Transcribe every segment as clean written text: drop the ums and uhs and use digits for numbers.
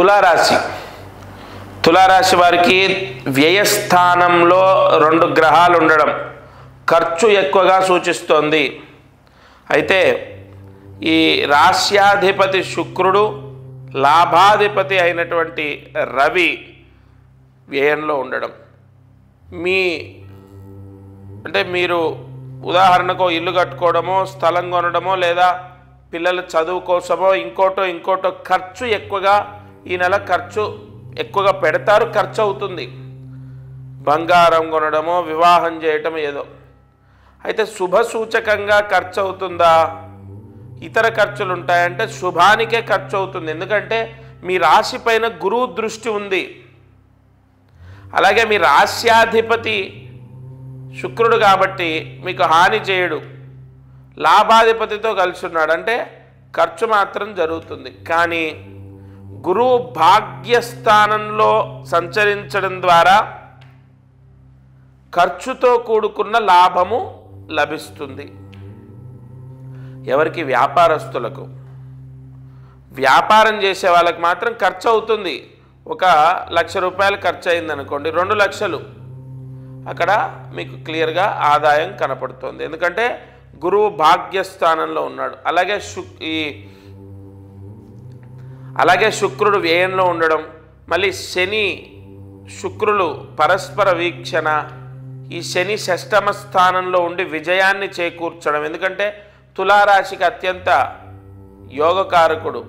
తులారాశి తులారాశి వారికి వ్యయస్థానంలో 2 గ్రహాలు ఉండడం ఖర్చు ఎక్కువగా సూచిస్తోంది. అయితే ఈ రాశ్యాధిపతి శుక్రుడు, లాభాధిపతి అయినటువంటి రవి వ్యయంలో ఉండడం, మీరు ఉదాహరణకు ఇల్లు కట్టుకోవడమో, స్థలం కొనడమో, లేదా పిల్లల చదువు కోసమో ఇంకోటో ఖర్చు ఎక్కువగా ఈ నెల ఖర్చు ఎక్కువగా పెడతారు, ఖర్చు అవుతుంది. బంగారం కొనడమో, వివాహం చేయటం ఏదో. అయితే శుభ సూచకంగా ఖర్చు అవుతుందా, ఇతర ఖర్చులు ఉంటాయంటే శుభానికే ఖర్చు అవుతుంది. ఎందుకంటే మీ రాశి పైన గురువు దృష్టి ఉంది. అలాగే మీ రాశ్యాధిపతి శుక్రుడు కాబట్టి మీకు హాని చేయడు. లాభాధిపతితో కలిసి ఉన్నాడు అంటే ఖర్చు మాత్రం జరుగుతుంది. కానీ గురువు భాగ్యస్థానంలో సంచరించడం ద్వారా ఖర్చుతో కూడుకున్న లాభము లభిస్తుంది. ఎవరికి? వ్యాపారస్తులకు. వ్యాపారం చేసే వాళ్ళకి మాత్రం ఖర్చు అవుతుంది. 1,00,000 రూపాయలు ఖర్చు అయిందనుకోండి, 2 లక్షలు అక్కడ మీకు క్లియర్గా ఆదాయం కనపడుతుంది. ఎందుకంటే గురువు భాగ్యస్థానంలో ఉన్నాడు. అలాగే శుక్రుడు వ్యయంలో ఉండడం, మళ్ళీ శని శుక్రులు పరస్పర వీక్షణ, ఈ శని 6వ స్థానంలో ఉండి విజయాన్ని చేకూర్చడం. ఎందుకంటే తులారాశికి అత్యంత యోగకారకుడు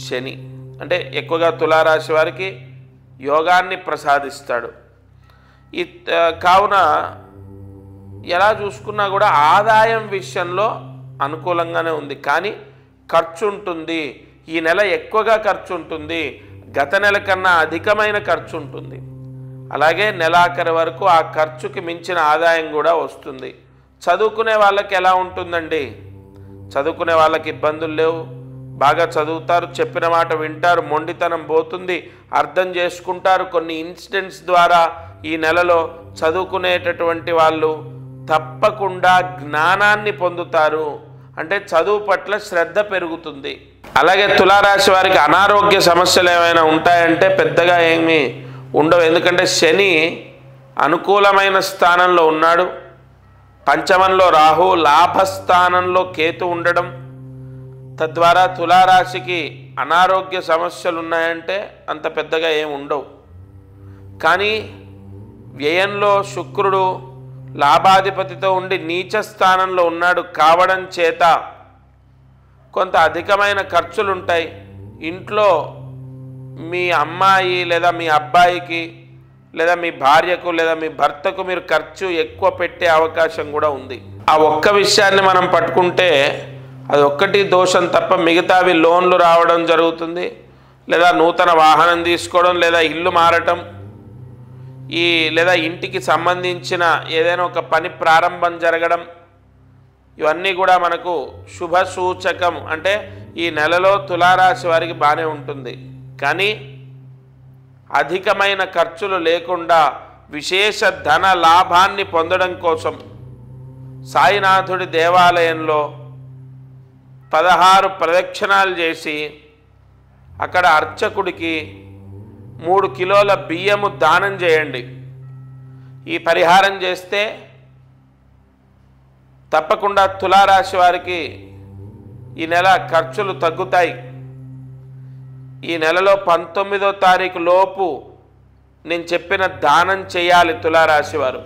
శని, అంటే ఎక్కువగా తులారాశి వారికి యోగాన్ని ప్రసాదిస్తాడు. కావున ఎలా చూసుకున్నా కూడా ఆదాయం విషయంలో అనుకూలంగానే ఉంది. కానీ ఖర్చు ఉంటుంది. ఈ నెల ఎక్కువగా ఖర్చు ఉంటుంది, గత నెల కన్నా అధికమైన ఖర్చు ఉంటుంది. అలాగే నెలాఖరు వరకు ఆ ఖర్చుకి మించిన ఆదాయం కూడా వస్తుంది. చదువుకునే వాళ్ళకి ఎలా ఉంటుందండి? చదువుకునే వాళ్ళకి ఇబ్బందులు లేవు, బాగా చదువుతారు, చెప్పిన మాట వింటారు, మొండితనం పోతుంది, అర్థం చేసుకుంటారు. కొన్ని ఇన్సిడెంట్స్ ద్వారా ఈ నెలలో చదువుకునేటటువంటి వాళ్ళు తప్పకుండా జ్ఞానాన్ని పొందుతారు. అంటే చదువు పట్ల శ్రద్ధ పెరుగుతుంది. అలాగే తులారాశి వారికి అనారోగ్య సమస్యలు ఏమైనా ఉంటాయంటే పెద్దగా ఏమీ ఉండవు. ఎందుకంటే శని అనుకూలమైన స్థానంలో ఉన్నాడు, పంచమంలో రాహు, లాభస్థానంలో కేతు ఉండడం, తద్వారా తులారాశికి అనారోగ్య సమస్యలు ఉన్నాయంటే అంత పెద్దగా ఏమి ఉండవు. కానీ వ్యయంలో శుక్రుడు లాభాధిపతితో ఉండి నీచ స్థానంలో ఉన్నాడు కావడం చేత కొంత అధికమైన ఖర్చులు ఉంటాయి. ఇంట్లో మీ అమ్మాయి లేదా మీ అబ్బాయికి లేదా మీ భార్యకు లేదా మీ భర్తకు మీరు ఖర్చు ఎక్కువ పెట్టే అవకాశం కూడా ఉంది. ఆ ఒక్క విషయాన్ని మనం పట్టుకుంటే అది ఒక్కటి దోషం తప్ప మిగతావి లోన్లు రావడం జరుగుతుంది, లేదా నూతన వాహనం తీసుకోవడం, లేదా ఇల్లు మారటం, లేదా ఇంటికి సంబంధించిన ఏదైనా ఒక పని ప్రారంభం జరగడం, ఇవన్నీ కూడా మనకు శుభ సూచకం. అంటే ఈ నెలలో తులారాశి వారికి బాగానే ఉంటుంది. కానీ అధికమైన ఖర్చులు లేకుండా విశేష ధన లాభాన్ని పొందడం కోసం సాయినాథుడి దేవాలయంలో 16 ప్రదక్షిణాలు చేసి అక్కడ అర్చకుడికి 3 కిలోల బియ్యము దానం చేయండి. ఈ పరిహారం చేస్తే తప్పకుండా తులారాశి వారికి ఈ నెల ఖర్చులు తగ్గుతాయి. ఈ నెలలో 19వ తారీఖు లోపు నేను చెప్పిన దానం చేయాలి తులారాశి వారు.